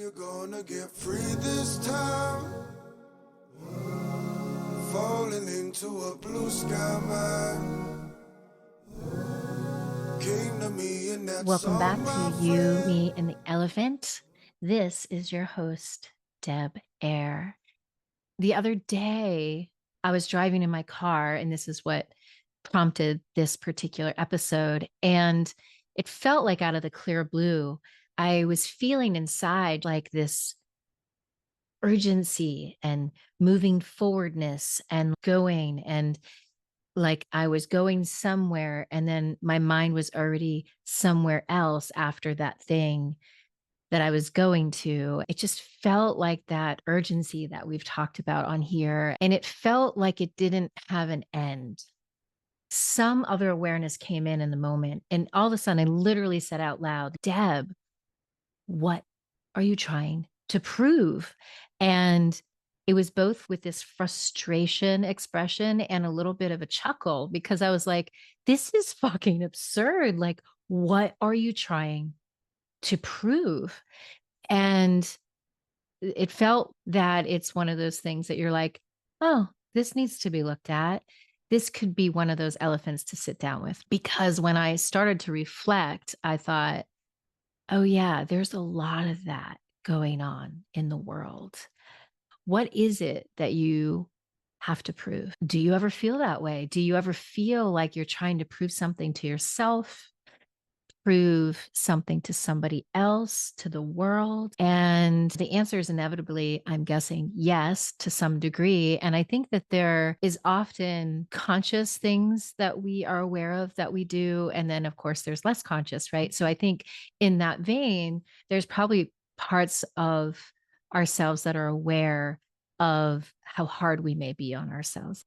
you gonna get free this time? Falling into a blue sky mind. Came to me in that Welcome back song, to my You, friend. Me, and the Elephant. This is your host, Deb Air. The other day, I was driving in my car, and this is what prompted this particular episode. And it felt like out of the clear blue, I was feeling inside like this urgency and moving forwardness and going and like I was going somewhere and then my mind was already somewhere else after that thing that I was going to. It just felt like that urgency that we've talked about on here. And it felt like it didn't have an end. Some other awareness came in the moment. And all of a sudden, I literally said out loud, Deb, what are you trying to prove? And it was both with this frustration expression and a little bit of a chuckle because I was like, this is fucking absurd. Like, what are you trying to prove? And it felt that it's one of those things that you're like, oh, this needs to be looked at. This could be one of those elephants to sit down with. Because when I started to reflect, I thought, oh, yeah, there's a lot of that going on in the world. What is it that you have to prove? Do you ever feel that way? Do you ever feel like you're trying to prove something to yourself, prove something to somebody else, to the world? And the answer is inevitably, I'm guessing, yes, to some degree. And I think that there is often conscious things that we are aware of that we do. And then, of course, there's less conscious, right? So I think in that vein, there's probably parts of ourselves that are aware of how hard we may be on ourselves.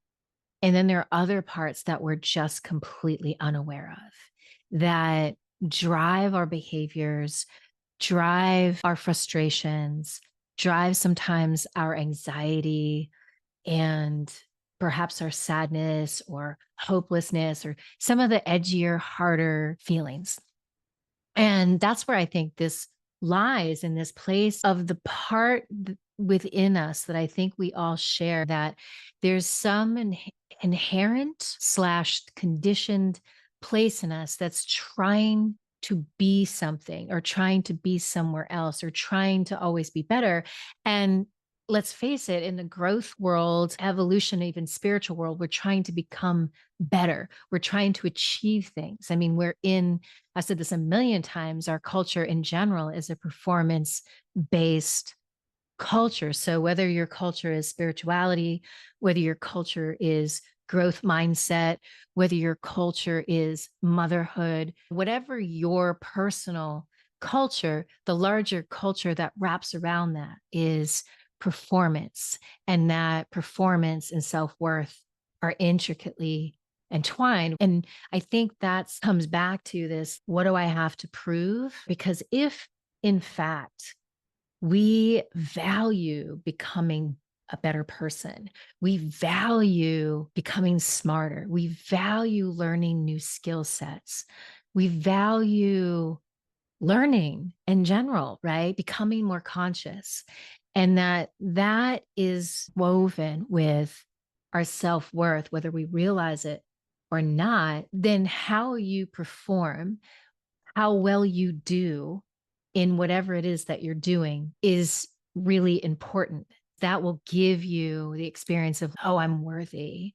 And then there are other parts that we're just completely unaware of that drive our behaviors, drive our frustrations, drive sometimes our anxiety and perhaps our sadness or hopelessness or some of the edgier, harder feelings. And that's where I think this lies in this place of the part within us that I think we all share that there's some inherent slash conditioned place in us that's trying to be something or trying to be somewhere else or trying to always be better. And let's face it, in the growth world, evolution, even spiritual world, we're trying to become better. We're trying to achieve things. I mean, I've said this a million times, our culture in general is a performance based culture. So whether your culture is spirituality, whether your culture is growth mindset, whether your culture is motherhood, whatever your personal culture, the larger culture that wraps around that is performance. And that performance and self worth are intricately entwined. And I think that comes back to this, what do I have to prove? Because if in fact we value becoming a better person. We value becoming smarter. We value learning new skill sets. We value learning in general, right? Becoming more conscious. And that is woven with our self-worth, whether we realize it or not, then how you perform, how well you do in whatever it is that you're doing is really important. That will give you the experience of, oh, I'm worthy.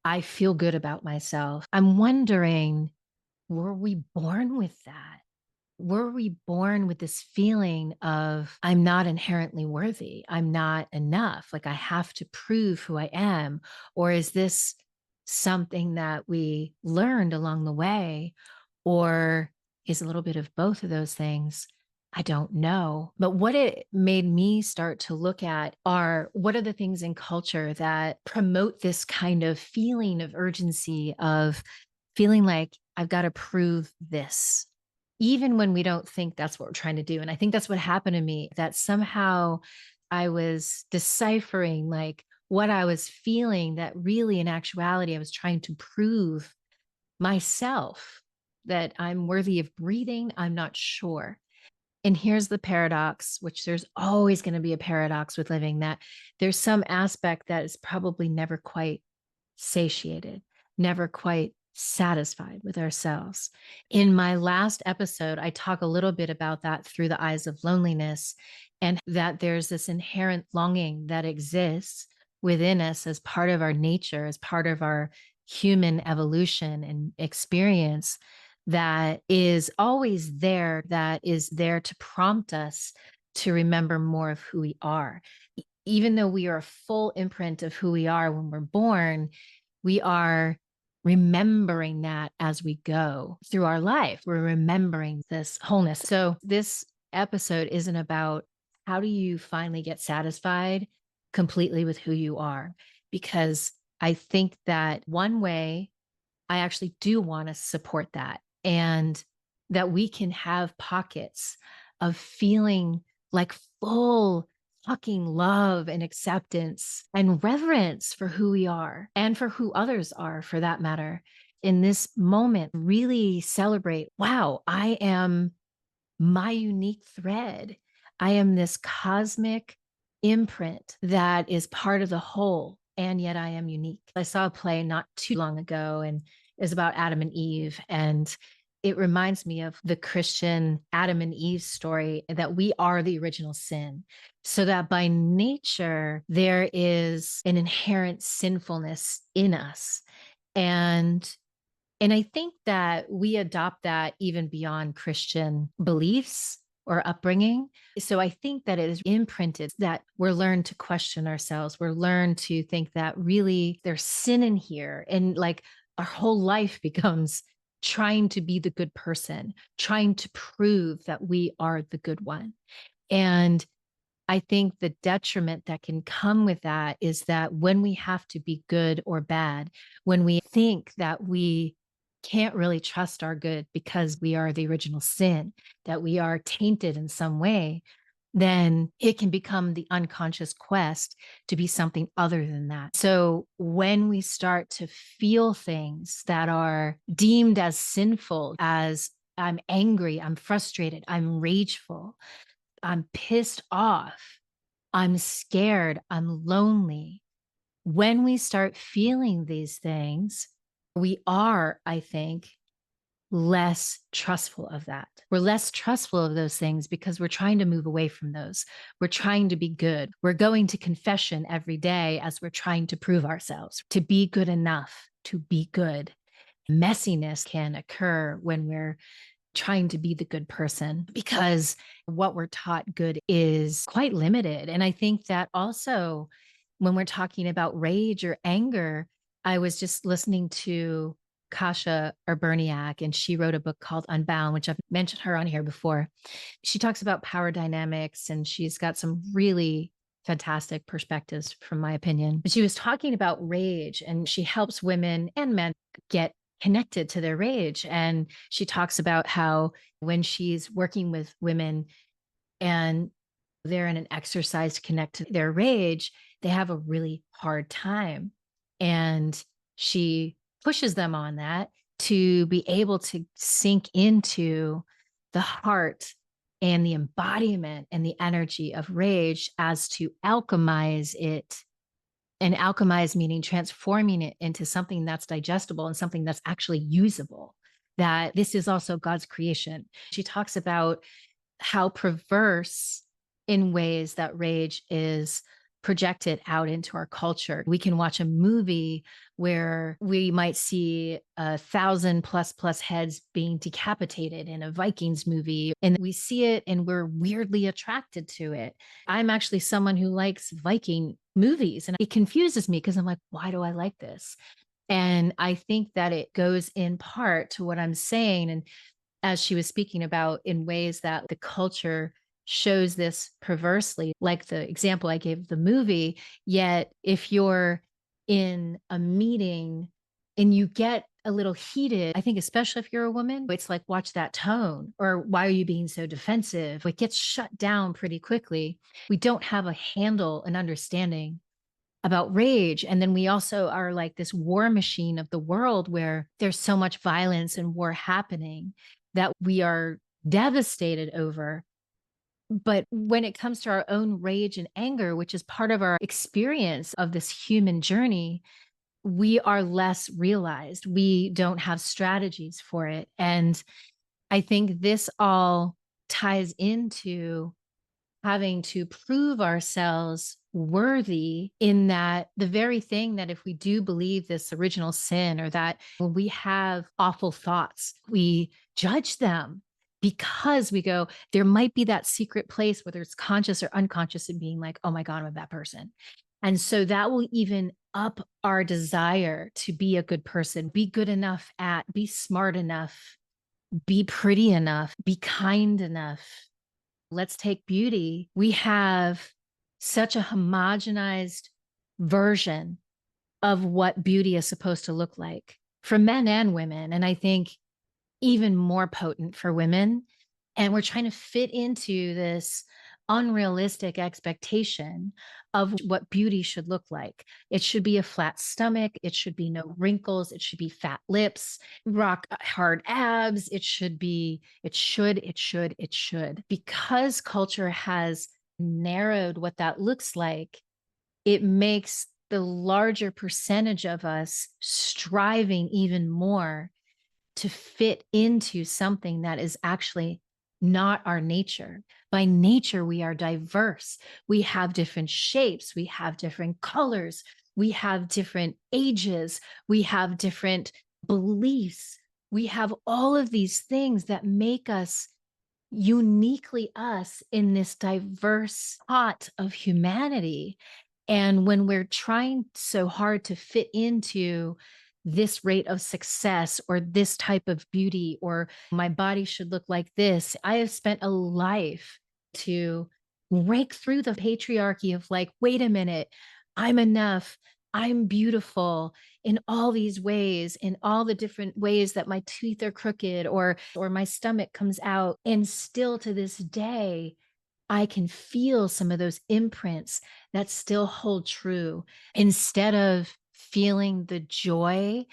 I feel good about myself. I'm wondering, were we born with that? Were we born with this feeling of, I'm not inherently worthy? I'm not enough. Like I have to prove who I am. Or is this something that we learned along the way? Or is a little bit of both of those things? I don't know. But what it made me start to look at are what are the things in culture that promote this kind of feeling of urgency, of feeling like I've got to prove this, even when we don't think that's what we're trying to do. And I think that's what happened to me, that somehow I was deciphering like what I was feeling, that really in actuality, I was trying to prove myself that I'm worthy of breathing. I'm not sure. And here's the paradox, which there's always going to be a paradox with living, that there's some aspect that is probably never quite satiated, never quite satisfied with ourselves. In my last episode, I talk a little bit about that through the eyes of loneliness, and that there's this inherent longing that exists within us as part of our nature, as part of our human evolution and experience, that is always there, that is there to prompt us to remember more of who we are. Even though we are a full imprint of who we are when we're born, we are remembering that as we go through our life. We're remembering this wholeness. So, this episode isn't about how do you finally get satisfied completely with who you are, because I think that one way I actually do want to support that, and that we can have pockets of feeling like full fucking love and acceptance and reverence for who we are and for who others are, for that matter. In this moment, really celebrate, wow, I am my unique thread. I am this cosmic imprint that is part of the whole, and yet I am unique. I saw a play not too long ago, and it was about Adam and Eve. And it reminds me of the Christian Adam and Eve story, that we are the original sin. So that by nature, there is an inherent sinfulness in us. And I think that we adopt that even beyond Christian beliefs or upbringing. So I think that it is imprinted, that we're learned to question ourselves. We're learned to think that really there's sin in here. And like our whole life becomes trying to be the good person, trying to prove that we are the good one. And I think the detriment that can come with that is that when we have to be good or bad, when we think that we can't really trust our good because we are the original sin, that we are tainted in some way, then it can become the unconscious quest to be something other than that. So when we start to feel things that are deemed as sinful, as I'm angry, I'm frustrated, I'm rageful, I'm pissed off, I'm scared, I'm lonely. When we start feeling these things, we are, I think, less trustful of that. We're less trustful of those things because we're trying to move away from those. We're trying to be good. We're going to confession every day as we're trying to prove ourselves, to be good enough, to be good. Messiness can occur when we're trying to be the good person, because what we're taught good is quite limited. And I think that also when we're talking about rage or anger, I was just listening to Kasha Urbaniak, and she wrote a book called Unbound, which I've mentioned her on here before. She talks about power dynamics, and she's got some really fantastic perspectives, from my opinion. But she was talking about rage, and she helps women and men get connected to their rage. And she talks about how when she's working with women and they're in an exercise to connect to their rage, they have a really hard time. And she pushes them on that to be able to sink into the heart and the embodiment and the energy of rage, as to alchemize it. And alchemize meaning transforming it into something that's digestible and something that's actually usable, that this is also God's creation. She talks about how perverse in ways that rage is projected out into our culture. We can watch a movie where we might see 1,000+ heads being decapitated in a Vikings movie, and we see it and we're weirdly attracted to it. I'm actually someone who likes Viking movies, and it confuses me because I'm like, why do I like this? And I think that it goes in part to what I'm saying. And as she was speaking about, in ways that the culture shows this perversely, like the example I gave of the movie. Yet if you're in a meeting and you get a little heated, I think especially if you're a woman, it's like, watch that tone, or why are you being so defensive? It gets shut down pretty quickly. We don't have a handle and understanding about rage. And then we also are like this war machine of the world, where there's so much violence and war happening that we are devastated over. But when it comes to our own rage and anger, which is part of our experience of this human journey, we are less realized. We don't have strategies for it. And I think this all ties into having to prove ourselves worthy, in that the very thing that if we do believe this original sin, or that when we have awful thoughts, we judge them because we go, there might be that secret place, whether it's conscious or unconscious, and being like, oh my God, I'm a bad person. And so that will even up our desire to be a good person, be good enough at, be smart enough, be pretty enough, be kind enough. Let's take beauty. We have such a homogenized version of what beauty is supposed to look like for men and women. And I think even more potent for women. And we're trying to fit into this unrealistic expectation of what beauty should look like. It should be a flat stomach. It should be no wrinkles. It should be fat lips, rock hard abs. It should. Because culture has narrowed what that looks like, it makes the larger percentage of us striving even more to fit into something that is actually not our nature. By nature, we are diverse. We have different shapes. We have different colors. We have different ages. We have different beliefs. We have all of these things that make us uniquely us in this diverse pot of humanity. And when we're trying so hard to fit into this rate of success, or this type of beauty, or my body should look like this, I have spent a life to break through the patriarchy of like, wait a minute, I'm enough. I'm beautiful in all these ways, in all the different ways that my teeth are crooked, or my stomach comes out. And still to this day, I can feel some of those imprints that still hold true. Instead of feeling the joy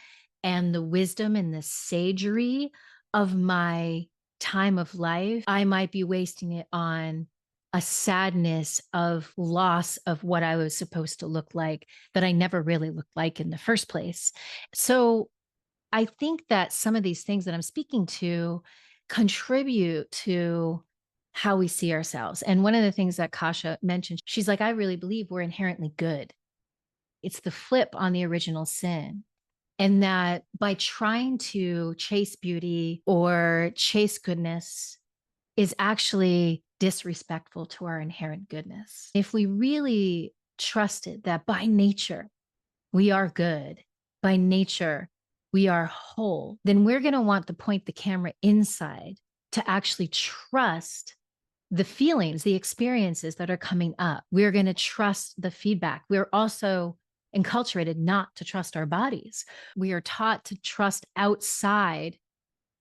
and the wisdom and the sagery of my time of life, I might be wasting it on a sadness of loss of what I was supposed to look like, that I never really looked like in the first place. So I think that some of these things that I'm speaking to contribute to how we see ourselves. And one of the things that Kasha mentioned, she's like, I really believe we're inherently good. It's the flip on the original sin. And that by trying to chase beauty or chase goodness is actually disrespectful to our inherent goodness. If we really trusted that by nature we are good, by nature we are whole, then we're going to want to point the camera inside to actually trust the feelings, the experiences that are coming up. We're going to trust the feedback. We're also enculturated not to trust our bodies. We are taught to trust outside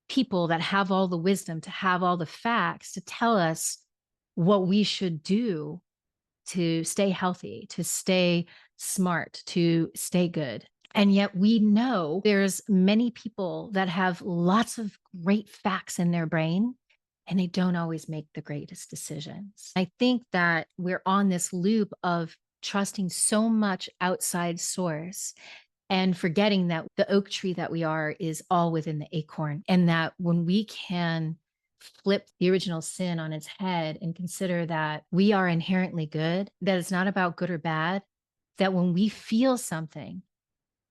people that have all the wisdom, to have all the facts, to tell us what we should do to stay healthy, to stay smart, to stay good. And yet we know there's many people that have lots of great facts in their brain, and they don't always make the greatest decisions. I think that we're on this loop of trusting so much outside source and forgetting that the oak tree that we are is all within the acorn. And that when we can flip the original sin on its head and consider that we are inherently good, that it's not about good or bad, that when we feel something,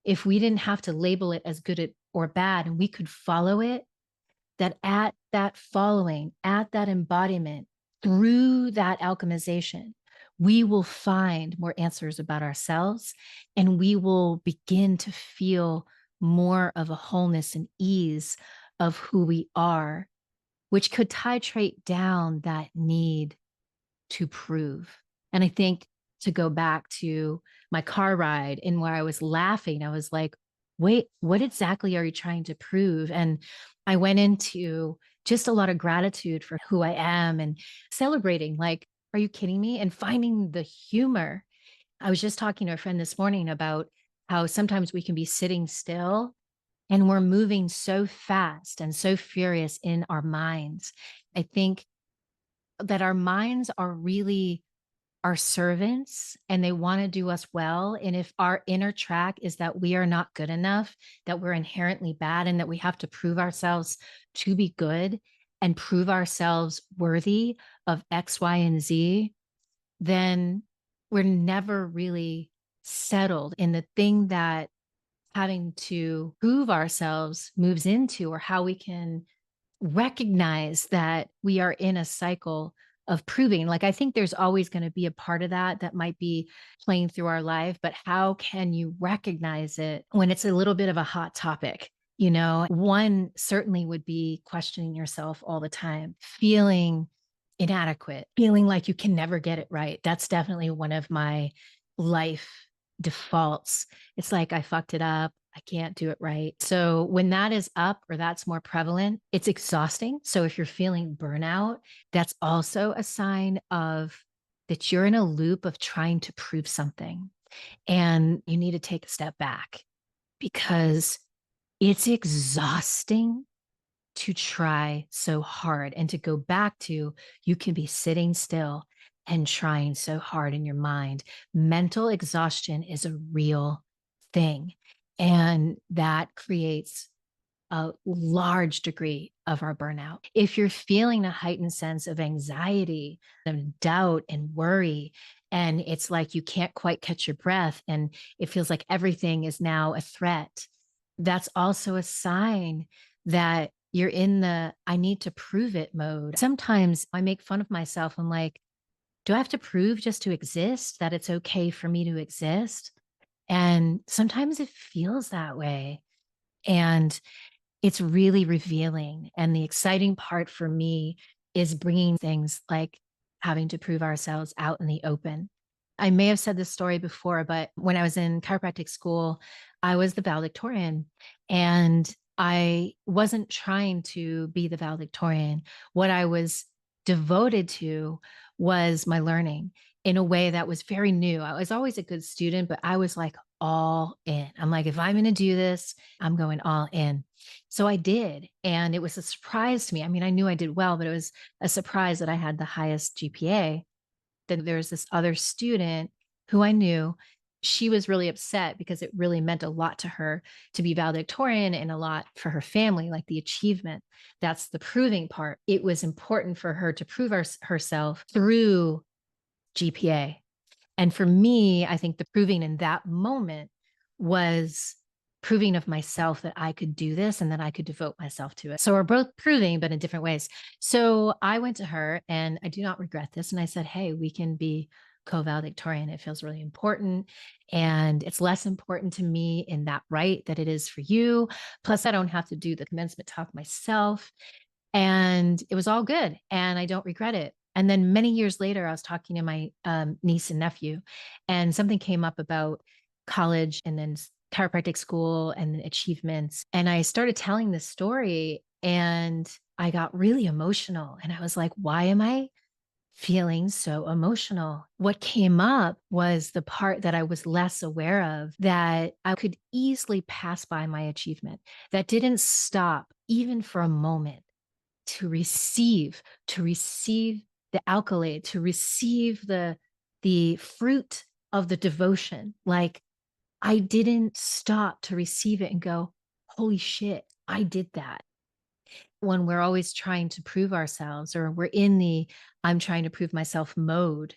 if we didn't have to label it as good or bad and we could follow it, that at that following, at that embodiment, through that alchemization, we will find more answers about ourselves, and we will begin to feel more of a wholeness and ease of who we are, which could titrate down that need to prove. And I think, to go back to my car ride and where I was laughing, I was like, wait, what exactly are you trying to prove? And I went into just a lot of gratitude for who I am and celebrating, like, are you kidding me? And finding the humor. I was just talking to a friend this morning about how sometimes we can be sitting still and we're moving so fast and so furious in our minds. I think that our minds are really our servants and they want to do us well. And if our inner track is that we are not good enough, that we're inherently bad, and that we have to prove ourselves to be good and prove ourselves worthy of X, Y, and Z, then we're never really settled in the thing that having to prove ourselves moves into, or how we can recognize that we are in a cycle of proving. Like, I think there's always going to be a part of that that might be playing through our life, but how can you recognize it when it's a little bit of a hot topic? One certainly would be questioning yourself all the time, feeling inadequate, feeling like you can never get it right. That's definitely one of my life defaults. It's like I fucked it up. I can't do it right. So when that is up or that's more prevalent, it's exhausting. So if you're feeling burnout, that's also a sign of that you're in a loop of trying to prove something, and you need to take a step back because it's exhausting to try so hard and to go back to you can be sitting still and trying so hard in your mind. Mental exhaustion is a real thing. And that creates a large degree of our burnout. If you're feeling a heightened sense of anxiety, of doubt and worry, and it's like you can't quite catch your breath and it feels like everything is now a threat, that's also a sign that you're in the I need to prove it mode. Sometimes I make fun of myself. I'm like, do I have to prove just to exist that it's okay for me to exist? And sometimes it feels that way. And it's really revealing. And the exciting part for me is bringing things like having to prove ourselves out in the open. I may have said this story before, but when I was in chiropractic school, I was the valedictorian, and I wasn't trying to be the valedictorian. What I was devoted to was my learning in a way that was very new. I was always a good student, but I was like all in. I'm like, if I'm going to do this, I'm going all in. So I did. And it was a surprise to me. I mean, I knew I did well, but it was a surprise that I had the highest GPA. Then there was this other student who I knew. She was really upset because it really meant a lot to her to be valedictorian and a lot for her family, like the achievement. That's the proving part. It was important for her to prove herself through GPA. And for me, I think the proving in that moment was proving of myself that I could do this and that I could devote myself to it. So we're both proving, but in different ways. So I went to her and I do not regret this. And I said, hey, we can be co-valedictorian. It feels really important. And it's less important to me in that right that it is for you. Plus, I don't have to do the commencement talk myself. And it was all good. And I don't regret it. And then many years later, I was talking to my niece and nephew, and something came up about college and then chiropractic school and achievements. And I started telling this story and I got really emotional. And I was like, why am I feeling so emotional? What came up was the part that I was less aware of, that I could easily pass by my achievement, that didn't stop even for a moment to receive the accolade, to receive the fruit of the devotion. Like, I didn't stop to receive it and go, holy shit, I did that. When we're always trying to prove ourselves, or we're in the I'm trying to prove myself mode,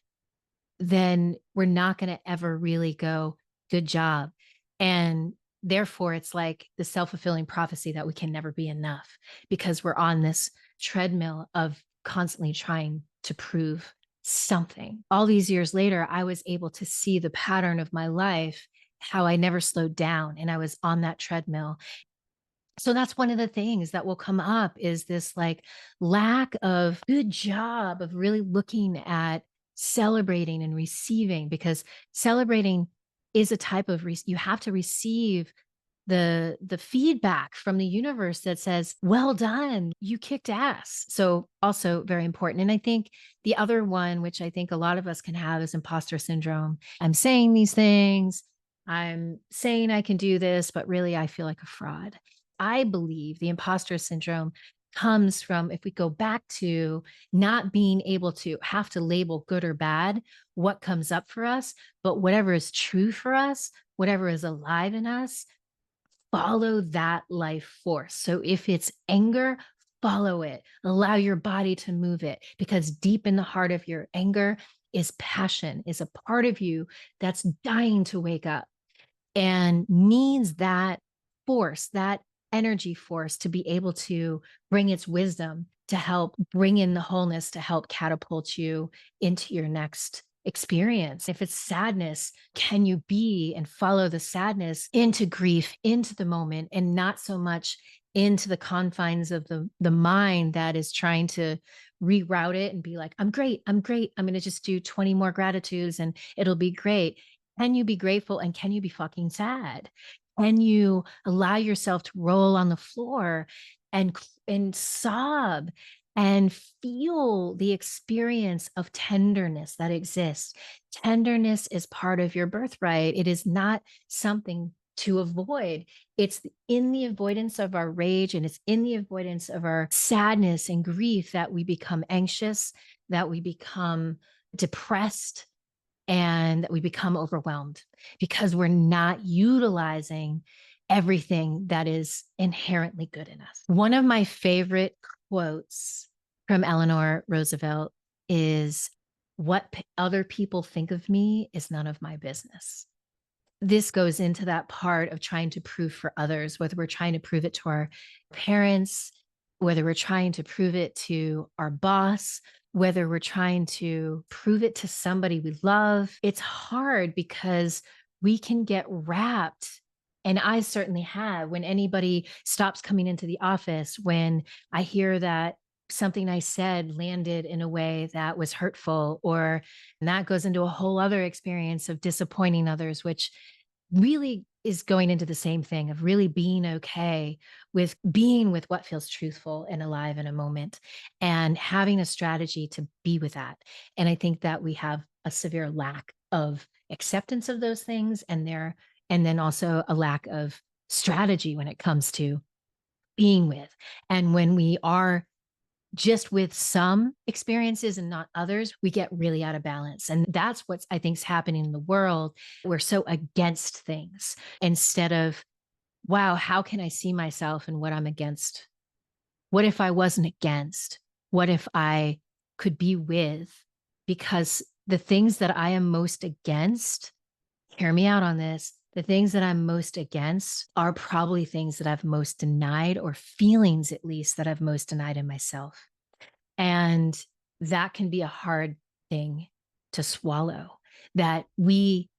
then we're not going to ever really go, good job. And therefore, it's like the self-fulfilling prophecy that we can never be enough because we're on this treadmill of constantly trying to prove something. All these years later, I was able to see the pattern of my life, how I never slowed down and I was on that treadmill. So that's one of the things that will come up, is this like lack of good job of really looking at celebrating and receiving, because celebrating is a type of you have to receive the feedback from the universe that says, well done, you kicked ass. So also very important. And I think the other one, which I think a lot of us can have, is imposter syndrome. I'm saying these things, I'm saying I can do this, but really I feel like a fraud. I believe the imposter syndrome comes from, if we go back to not being able to have to label good or bad what comes up for us, but whatever is true for us, whatever is alive in us, follow that life force. So if it's anger, follow it, allow your body to move it, because deep in the heart of your anger is passion, is a part of you that's dying to wake up and needs that force, that energy force to be able to bring its wisdom to help bring in the wholeness to help catapult you into your next experience. If it's sadness, can you be and follow the sadness into grief, into the moment, and not so much into the confines of the mind that is trying to reroute it and be like, I'm great, I'm great. I'm going to just do 20 more gratitudes and it'll be great. Can you be grateful and can you be fucking sad? Can you allow yourself to roll on the floor and sob and feel the experience of tenderness that exists? Tenderness is part of your birthright. It is not something to avoid. It's in the avoidance of our rage and it's in the avoidance of our sadness and grief that we become anxious, that we become depressed, and that we become overwhelmed because we're not utilizing everything that is inherently good in us. One of my favorite quotes from Eleanor Roosevelt is, "What other people think of me is none of my business." This goes into that part of trying to prove for others, whether we're trying to prove it to our parents, whether we're trying to prove it to our boss, whether we're trying to prove it to somebody we love. It's hard because we can get wrapped. And I certainly have, when anybody stops coming into the office, when I hear that something I said landed in a way that was hurtful, or and that goes into a whole other experience of disappointing others, which really is going into the same thing of really being okay with being with what feels truthful and alive in a moment and having a strategy to be with that. And I think that we have a severe lack of acceptance of those things and then also a lack of strategy when it comes to being with. And when we are just with some experiences and not others, we get really out of balance. And that's what's, I think, is happening in the world. We're so against things instead of, wow, how can I see myself and what I'm against? What if I wasn't against? What if I could be with? Because the things that I am most against, hear me out on this, the things that I'm most against are probably things that I've most denied, or feelings at least that I've most denied in myself. And that can be a hard thing to swallow, that we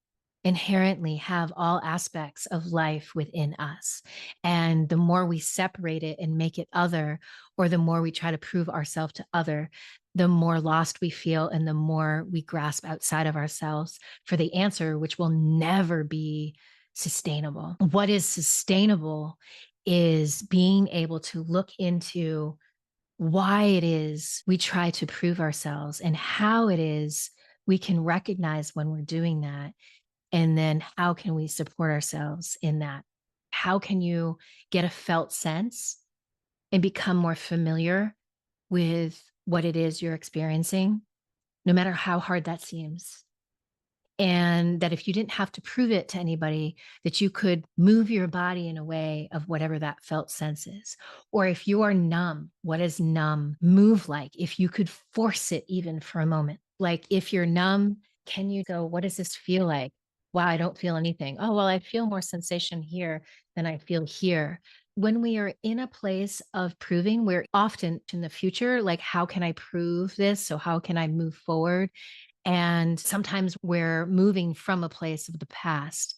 inherently have all aspects of life within us. And the more we separate it and make it other, or the more we try to prove ourselves to other, the more lost we feel and the more we grasp outside of ourselves for the answer, which will never be sustainable. What is sustainable is being able to look into why it is we try to prove ourselves and how it is we can recognize when we're doing that. And then how can we support ourselves in that? How can you get a felt sense and become more familiar with what it is you're experiencing, no matter how hard that seems? And that if you didn't have to prove it to anybody, that you could move your body in a way of whatever that felt sense is. Or if you are numb, what does numb move like? If you could force it even for a moment, like if you're numb, can you go, what does this feel like? Wow, I don't feel anything. Oh, well, I feel more sensation here than I feel here. When we are in a place of proving, we're often in the future, like, how can I prove this? So, how can I move forward? And sometimes we're moving from a place of the past,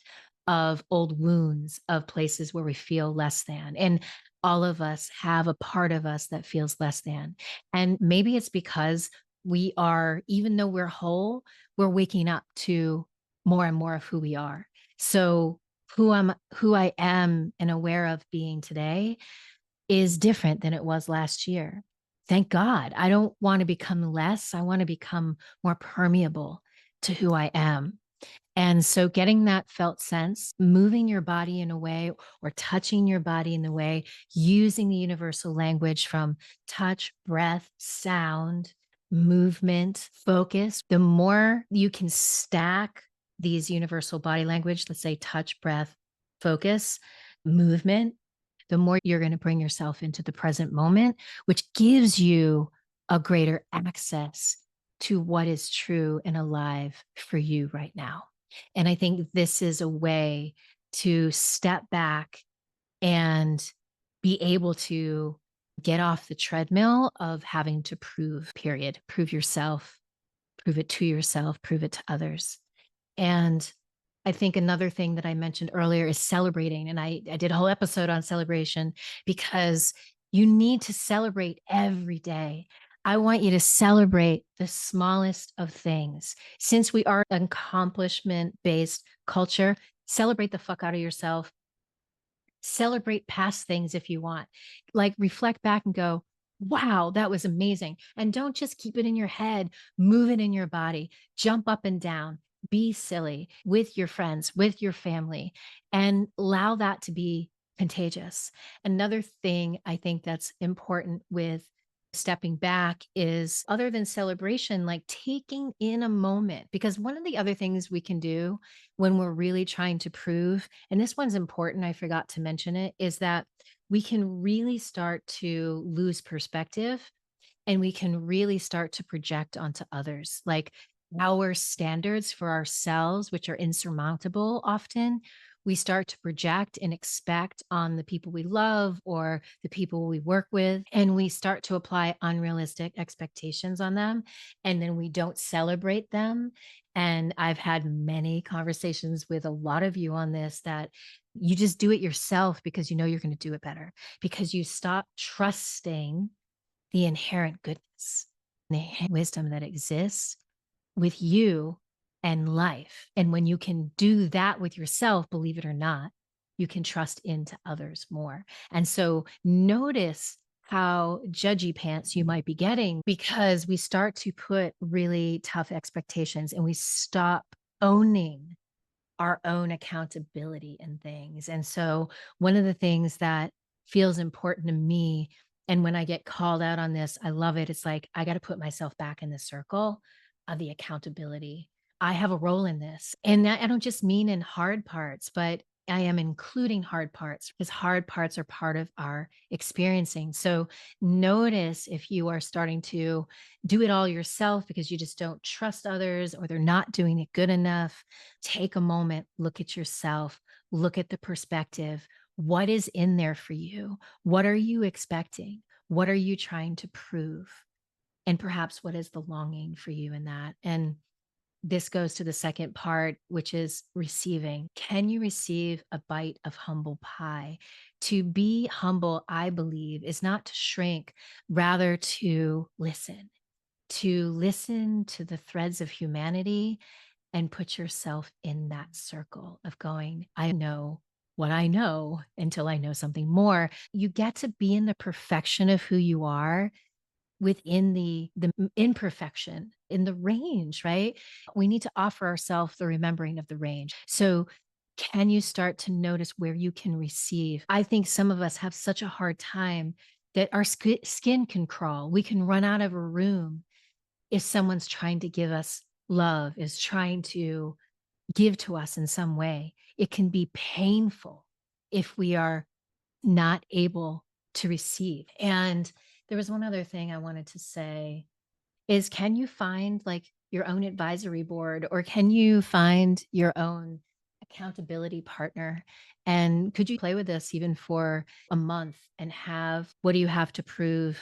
of old wounds, of places where we feel less than. And all of us have a part of us that feels less than. And maybe it's because we are, even though we're whole, we're waking up to more and more of who we are. So who I am and aware of being today is different than it was last year. Thank God. I don't want to become less. I want to become more permeable to who I am. And so getting that felt sense, moving your body in a way or touching your body in the way, using the universal language from touch, breath, sound, movement, focus, the more you can stack these universal body language, let's say touch, breath, focus, movement, the more you're going to bring yourself into the present moment, which gives you a greater access to what is true and alive for you right now. And I think this is a way to step back and be able to get off the treadmill of having to prove, period. Prove yourself, prove it to yourself, prove it to others. And I think another thing that I mentioned earlier is celebrating. And I did a whole episode on celebration because you need to celebrate every day. I want you to celebrate the smallest of things. Since we are an accomplishment based culture, celebrate the fuck out of yourself. Celebrate past things if you want. Like reflect back and go, wow, that was amazing. And don't just keep it in your head, move it in your body, jump up and down, be silly with your friends, with your family, and allow that to be contagious. Another thing I think that's important with stepping back is other than celebration, like taking in a moment. Because one of the other things we can do when we're really trying to prove, and this one's important, I forgot to mention it, is that we can really start to lose perspective and we can really start to project onto others. Like our standards for ourselves, which are insurmountable often, we start to project and expect on the people we love or the people we work with. And we start to apply unrealistic expectations on them. And then we don't celebrate them. And I've had many conversations with a lot of you on this that you just do it yourself because you know you're going to do it better, because you stop trusting the inherent goodness, the inherent wisdom that exists with you and life. And when you can do that with yourself, believe it or not, you can trust into others more. And so notice how judgy pants you might be getting because we start to put really tough expectations and we stop owning our own accountability in things. And so one of the things that feels important to me, and when I get called out on this, I love it. It's like, I got to put myself back in the circle of the accountability. I have a role in this. And that I don't just mean in hard parts, but I am including hard parts because hard parts are part of our experiencing. So notice if you are starting to do it all yourself because you just don't trust others or they're not doing it good enough. Take a moment, look at yourself, look at the perspective. What is in there for you? What are you expecting? What are you trying to prove? And perhaps what is the longing for you in that? And this goes to the second part, which is receiving. Can you receive a bite of humble pie? To be humble, I believe, is not to shrink, rather to listen to the threads of humanity and put yourself in that circle of going, I know what I know until I know something more. You get to be in the perfection of who you are within the imperfection in the range, right? We need to offer ourselves the remembering of the range. So can you start to notice where you can receive? I think some of us have such a hard time that our skin can crawl. We can run out of a room if someone's trying to give us love, is trying to give to us in some way. It can be painful if we are not able to receive. And there was one other thing I wanted to say is can you find like your own advisory board or can you find your own accountability partner? And could you play with this even for a month and have what do you have to prove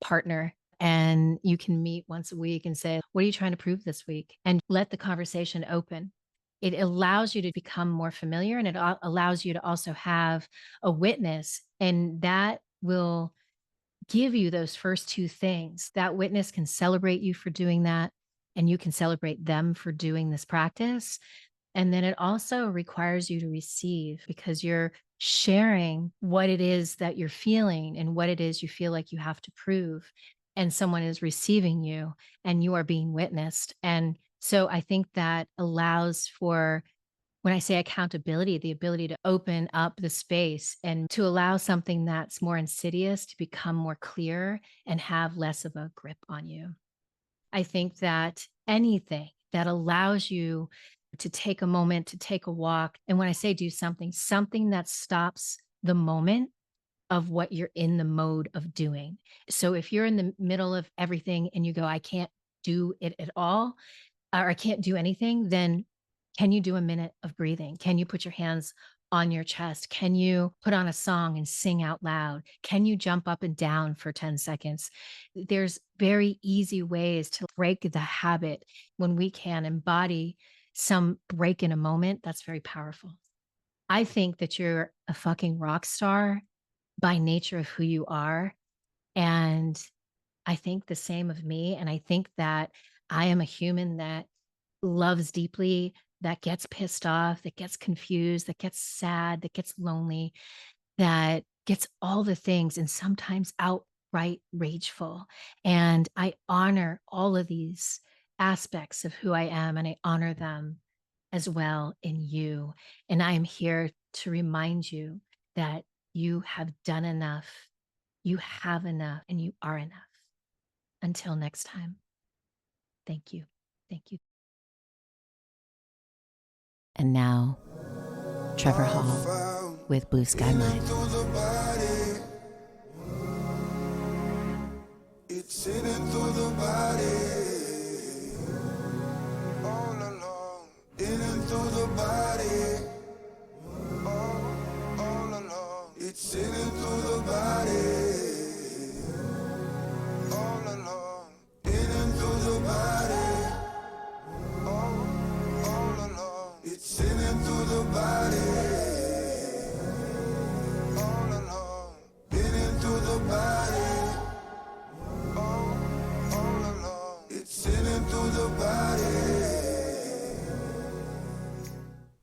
partner? And you can meet once a week and say, what are you trying to prove this week? And let the conversation open. It allows you to become more familiar and it allows you to also have a witness. And that will give you those first two things. That witness can celebrate you for doing that, and you can celebrate them for doing this practice. And then it also requires you to receive because you're sharing what it is that you're feeling and what it is you feel like you have to prove. And someone is receiving you and you are being witnessed. And So I think that allows for, when I say accountability, the ability to open up the space and to allow something that's more insidious to become more clear and have less of a grip on you. I think that anything that allows you to take a moment, to take a walk, and when I say do something, something that stops the moment of what you're in the mode of doing. So if you're in the middle of everything and you go, I can't do it at all, or I can't do anything, then can you do a minute of breathing? Can you put your hands on your chest? Can you put on a song and sing out loud? Can you jump up and down for 10 seconds? There's very easy ways to break the habit when we can embody some break in a moment. That's very powerful. I think that you're a fucking rock star by nature of who you are. And I think the same of me. And I think that I am a human that loves deeply, that gets pissed off, that gets confused, that gets sad, that gets lonely, that gets all the things and sometimes outright rageful. And I honor all of these aspects of who I am and I honor them as well in you. And I am here to remind you that you have done enough, you have enough, and you are enough. Until next time, thank you. Thank you. And now, Trevor Hall with Blue Sky Mind. Through the body, it's in and through the body.